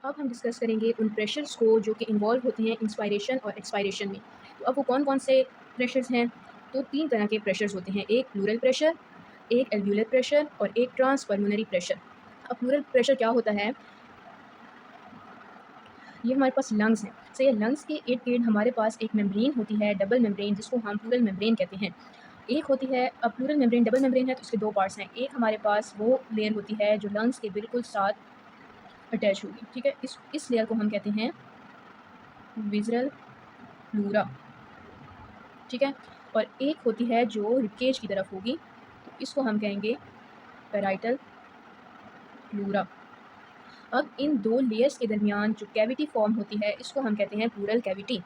अब हम डिस्कस करेंगे उन प्रेशर्स को जो कि इन्वॉल्व होते हैं इंस्पायरेशन और एक्सपायरेशन में। तो अब वो कौन-कौन से प्रेशर्स हैं? तो 3 तरह के प्रेशर्स होते हैं, एक प्लूरल प्रेशर, एक एल्व्यूलर प्रेशर और एक ट्रांसपल्मोनरी प्रेशर। अब प्लूरल प्रेशर क्या होता है? ये हमारे पास लंग्स हैं। सो ये लंग्स के इर्द-गिर्द हमारे पास एक मेम्ब्रेन होती है, डबल मेम्ब्रेन, जिसको हम प्लूरल मेम्ब्रेन कहते हैं। एक होती है अब प्लूरल मेम्ब्रेन, डबल मेम्ब्रेन है तो इसके 2 पार्ट्स हैं। एक हमारे पास वो लेयर होती है जो लंग्स के बिल्कुल साथ अटैच होगी, ठीक है? इस लेयर को हम कहते हैं विज़रल प्लूरा, ठीक है? और एक होती है जो रिबकेज की तरफ होगी, तो इसको हम कहेंगे पैराइटल प्लूरा। अब इन 2 लेयर्स के दरमियान जो कैविटी फॉर्म होती है, इसको हम कहते हैं प्लूरल कैविटी।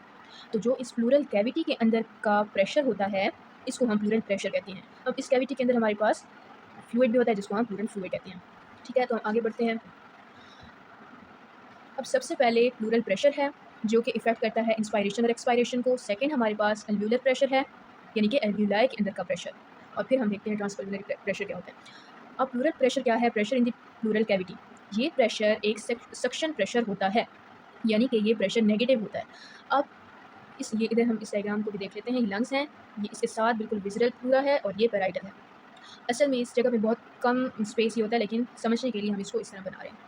तो जो इस प्लूरल कैविटी के अंदर का प्रेशर होता है, इसको हम प्लूरल प्रेशर कहते हैं। अब इस कैविटी के अंदर हमारे पास फ्लूइड भी होता है, जिसको हम प्लूरल फ्लूइड कहते हैं, ठीक है? तो हम आगे बढ़ते हैं। अब सबसे पहले प्लूरल प्रेशर है, जो कि इफ़ेक्ट करता है इंस्पायरेशन और एक्सपायरेशन को। सेकंड हमारे पास एल्व्यूलर प्रेशर है, यानी कि एल्व्यूलाई के अंदर का प्रेशर। और फिर हम देखते हैं ट्रांसपल्मोनरी प्रेशर क्या होता है। अब प्लूरल प्रेशर क्या है? Pressure in the pleural cavity. ये प्रेशर एक सक्शन प्रेशर होता है, यानी कि ये प्रेशर नेगेटिव होता है। अब ये इधर हम इस डायग्राम को भी देख लेते हैं। ये लंग्स हैं, ये इसके साथ बिल्कुल विज़रल प्लूरा है और ये पैराइटल है। असल में इस जगह पे बहुत कम स्पेस ही होता है, लेकिन समझने के लिए हम इसको इस तरह बना रहे हैं।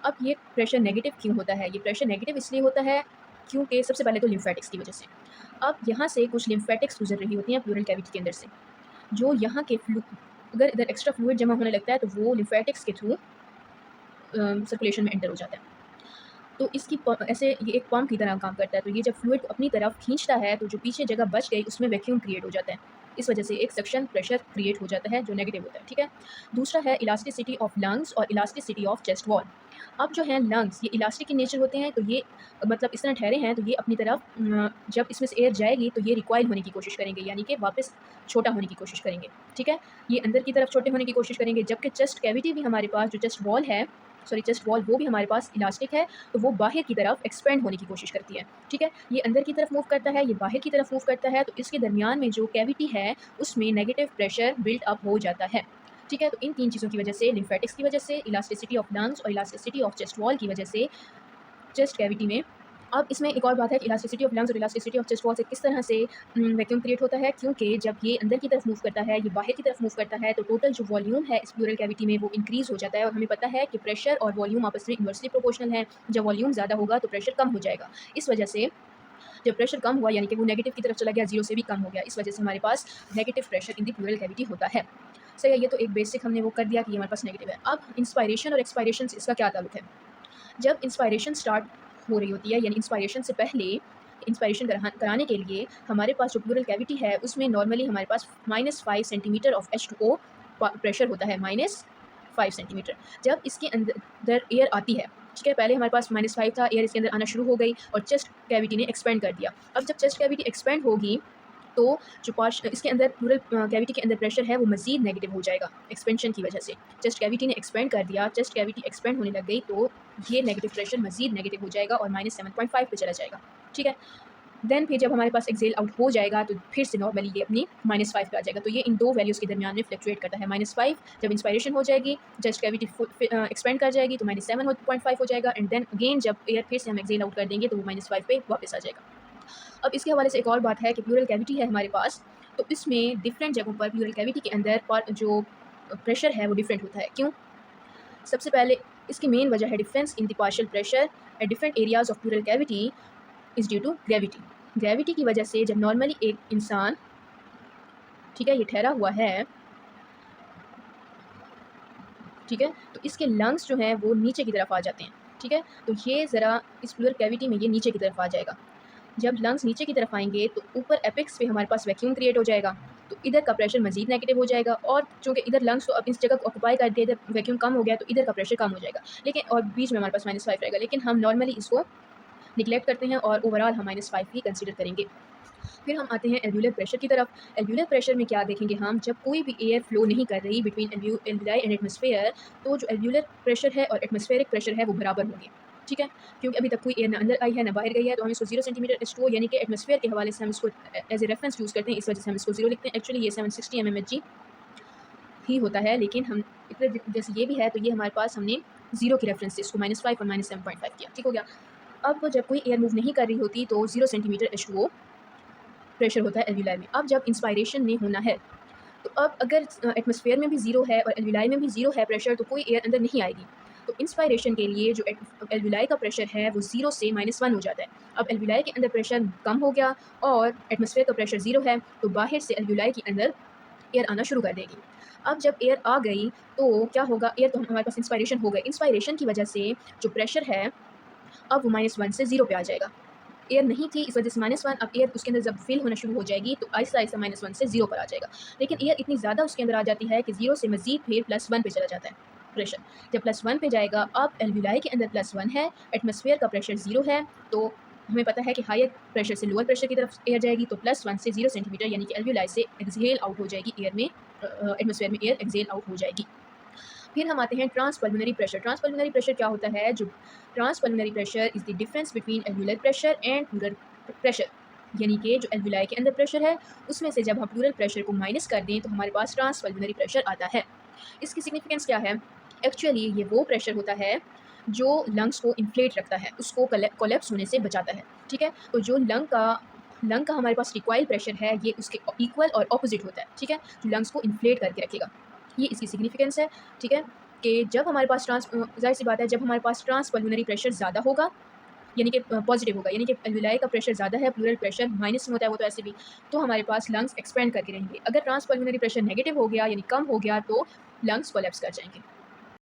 अब ये प्रेशर नेगेटिव क्यों होता है? ये प्रेशर नेगेटिव इसलिए होता है क्योंकि सबसे पहले तो लिम्फेटिक्स की वजह से। अब यहाँ से कुछ लिम्फेटिक्स गुजर रही होती हैं प्लूरल कैविटी के अंदर से, जो यहाँ के अगर इधर एक्स्ट्रा फ्लूइड जमा होने लगता है तो वो लिम्फेटिक्स के थ्रू सर्कुलेशन में एंटर हो जाता है। तो इसकी ऐसे ये एक पंप की तरह काम करता है। तो ये जब फ्लूइड को अपनी तरफ खींचता है तो जो पीछे जगह बच गई उसमें वैक्यूम क्रिएट हो जाता है। इस वजह से एक सक्शन प्रेशर क्रिएट हो जाता है जो नेगेटिव होता है, ठीक है? दूसरा है इलास्टिसिटी ऑफ लंग्स और इलास्टिसिटी ऑफ चेस्ट वॉल। अब जो है लंग्स, ये इलास्टिक इन नेचर होते हैं, तो ये मतलब इस तरह ठहरे हैं, तो ये अपनी तरफ जब इसमें से एयर जाएगी तो ये रिकॉइल होने की कोशिश करेंगे, यानी कि वापस छोटा होने की कोशिश करेंगे, ठीक है? ये अंदर की तरफ छोटे होने की कोशिश करेंगे, जबकि चेस्ट कैविटी भी हमारे पास जो चेस्ट वॉल है, सॉरी चेस्ट वॉल, वो भी हमारे पास इलास्टिक है, तो वो बाहर की तरफ एक्सपेंड होने की कोशिश करती है, ठीक है? ये अंदर की तरफ मूव करता है, ये बाहर की तरफ मूव करता है, तो इसके दरमियान में जो कैविटी है उसमें नेगेटिव प्रेशर बिल्ड अप हो जाता है, ठीक है? तो इन 3 चीज़ों की वजह से, लिम्फेटिक्स की वजह से, इलास्टिसिटी ऑफ लंग्स और इलास्टिसिटी ऑफ चेस्ट वॉल की वजह से चेस्ट कैविटी में। अब इसमें एक और बात है कि इलास्टिसिटी ऑफ लंग्स और इलास्टिसिटी ऑफ चेस्ट वॉल से किस तरह से वैक्यूम क्रिएट होता है, क्योंकि जब ये अंदर की तरफ मूव करता है, ये बाहर की तरफ मूव करता है, तो टोटल जो वॉल्यूम है इस प्लूरल कैविटी में वो इंक्रीज़ हो जाता है। और हमें पता है कि प्रेशर और वॉल्यूम आपस में इन्वर्सली प्रोपोर्शनल है। जब वॉल्यूम ज़्यादा होगा तो प्रेशर कम हो जाएगा। इस वजह से जब प्रेशर कम हुआ, यानी कि वो नेगेटिव की तरफ चला गया, 0 से भी कम हो गया, इस वजह से हमारे पास negative pressure in the pleural cavity होता है। सही है, ये तो एक बेसिक हमने वो कर दिया कि ये हमारे पास नेगेटिव है। अब इंस्पायरेशन और एक्सपायरेशन से इसका क्या ताल्लुक है? जब इंस्पायरेशन स्टार्ट हो रही होती है, यानी इंस्पायरेशन से पहले इंस्पायरेशन कराने के लिए हमारे पास जो प्लूरल कैविटी है उसमें नॉर्मली हमारे पास -5 सेंटीमीटर ऑफ H2O प्रेशर होता है, -5 सेंटीमीटर। जब इसके अंदर एयर आती है, ठीक है, पहले हमारे पास -5 था, एयर इसके अंदर आना शुरू हो गई और चेस्ट कैविटी ने एक्सपेंड कर दिया। अब जब चेस्ट कैविटी एक्सपेंड होगी तो जो इसके अंदर प्लूरल कैविटी के अंदर प्रेशर है वो मज़ीद नेगेटिव हो जाएगा एक्सपेंशन की वजह से। चेस्ट कैविटी ने एक्सपेंड कर दिया, चेस्ट कैविटी एक्सपेंड होने लग गई, तो ये नेगेटिव प्रेशर मज़ीद नेगेटिव हो जाएगा और -7.5 पे चला जाएगा, ठीक है? देन फिर जब हमारे पास एक्सेल आउट हो जाएगा तो फिर से नॉर्मली ये अपनी -5 पे आ जाएगा। तो ये इन 2 वैल्यूज़ के दरमियान में फ्लक्चुएट करता है। -5 जब इंस्पायरेशन हो जाएगी, चेस्ट कैविटी एक्सपेंड कर जाएगी तो -7.5 हो जाएगा, एंड देन अगेन जब एयर फिर से हम एक्सेल आउट कर देंगे तो वो -5 पे वापस आ जाएगा। अब इसके हवाले से एक और बात है कि प्लूरल कैविटी है हमारे पास, तो इसमें डिफरेंट जगहों पर प्लूरल कैविटी के अंदर जो प्रेशर है वो डिफरेंट होता है। क्यों? सबसे पहले इसकी मेन वजह है difference in the partial pressure at different areas of pleural cavity is due to gravity. Gravity की वजह से जब नॉर्मली एक इंसान, ठीक है, ये ठहरा हुआ है, ठीक है, तो इसके लंग्स जो हैं वो नीचे की तरफ आ जाते हैं, ठीक है? तो ये ज़रा इस प्लूरल कैविटी में ये नीचे की तरफ आ जाएगा। जब लंग्स नीचे की तरफ आएँगे तो ऊपर एपेक्स पे हमारे पास वैक्यूम क्रिएट हो जाएगा, तो इधर का प्रेशर मज़ीद नेगेटिव हो जाएगा, और चूँकि इधर लंग्स तो अब इस जगह को ऑक्यूपाई कर दिया, इधर वैक्यूम कम हो गया, तो इधर का प्रेशर कम हो जाएगा। लेकिन और बीच में हमारे पास -5 रहेगा, लेकिन हम नॉर्मली इसको निग्लेक्ट करते हैं और ओवरऑल हम -5 ही कंसीडर करेंगे। फिर हम आते हैं एल्व्यूलर प्रेशर की तरफ। एल्व्यूलर प्रेशर में क्या देखेंगे हम, जब कोई भी एयर फ्लो नहीं कर रही बिटवीन एल्वुलाई एंड एटमॉस्फेयर, तो जो एल्व्यूलर प्रेशर है और एटमॉस्फेरिक प्रेशर है वो बराबर होंगे, ठीक है? क्योंकि अभी तक कोई एयर ना अंदर आई है ना बाहर गई है, तो हम इसको 0 सेंटीमीटर H2O यानी कि एटमॉस्फेयर के हवाले से हम इसको एज ए रेफरेंस यूज़ करते हैं, इस वजह से हम इसको 0 लिखते हैं। एक्चुअली ये 760 mmHg ही होता है, लेकिन हम इतने जैसे ये भी है, तो ये हमारे पास हमने ज़ीरो की रेफरेंस से इसको -5 और -7.5 किया, ठीक हो गया। अब जब कोई एयर मूव नहीं कर रही होती तो 0 सेंटीमीटर H2O प्रेशर होता है एल्वियोलाई में। अब जब इंस्पायरेशन में होना है, तो अब अगर एटमॉस्फेयर में भी ज़ीरो है और एल्वियोलाई में भी ज़ीरो है प्रेशर, तो कोई एयर अंदर नहीं आएगी। तो इंस्पायरेशन के लिए जो एल्वियोलाई का प्रेशर है वो 0 से -1 हो जाता है। अब एल्वियोलाई के अंदर प्रेशर कम हो गया और एटमॉस्फेयर का प्रेशर 0 है, तो बाहर से एल्वियोलाई के अंदर एयर आना शुरू कर देगी। अब जब एयर आ गई तो क्या होगा, एयर तो हमारे पास इंस्पायरेशन हो गई। इंस्पायरेशन की वजह से जो प्रेशर है अब वो -1 से 0 पे आ जाएगा। एयर नहीं थी इस वजह से -1, अब एयर उसके अंदर जब फिल होना शुरू हो जाएगी तो आहिस्ता-आहिस्ता -1 से 0 पर आ जाएगा। लेकिन एयर इतनी ज़्यादा उसके अंदर आ जाती है कि 0 से मज़ीद फिर +1 पे चला जाता है प्रेशर। जब +1 पे जाएगा, अब एल्वियोलाई के अंदर +1 है, एटमॉस्फेयर का प्रेशर 0 है, तो हमें पता है कि हायर प्रेशर से लोअर प्रेशर की तरफ एयर जाएगी, तो +1 से 0 सेंटीमीटर यानी कि एल्वियोलाई से एक्सहेल आउट हो जाएगी एयर में, एटमॉस्फेयर में एयर एक्सहेल आउट हो जाएगी। फिर हम आते हैं ट्रांसपल्मोनरी प्रेशर। ट्रांसपल्मोनरी प्रेशर क्या होता है? जो transpulmonary pressure is the difference between alveolar pressure and plural pressure, यानी कि जो एल्वियोलाई के अंदर प्रेशर है उसमें से जब हम प्लूरल प्रेशर को माइनस कर दें तो हमारे पास ट्रांसपल्मोनरी प्रेशर आता है। इसकी सिग्निफिकेंस क्या है? एक्चुअली ये वो प्रेशर होता है जो लंग्स को इन्फ्लेट रखता है, उसको कोलैप्स होने से बचाता है, ठीक है? तो जो लंग का हमारे पास रिक्वाइल प्रेशर है ये उसके इक्वल और ऑपोजिट होता है, ठीक है? जो लंग्स को इन्फ्लेट करके रखेगा। ये इसकी सिग्निफिकेंस है, ठीक है? कि जब हमारे पास ज़ाहिर-सी बात है, जब हमारे पास ट्रांसपल्मोनरी प्रेशर ज़्यादा होगा, यानी कि पॉजिटिव होगा, यानी कि एल्वियोलाई का प्रेशर ज़्यादा है, प्लूरल प्रेशर माइनस में होता है वो तो ऐसे भी, तो हमारे पास लंग्स एक्सपैंड करके रहेंगे। अगर ट्रांसपल्मोनरी प्रेशर नेगेटिव हो गया यानी कम हो गया तो लंग्स कोलैप्स कर जाएँगे।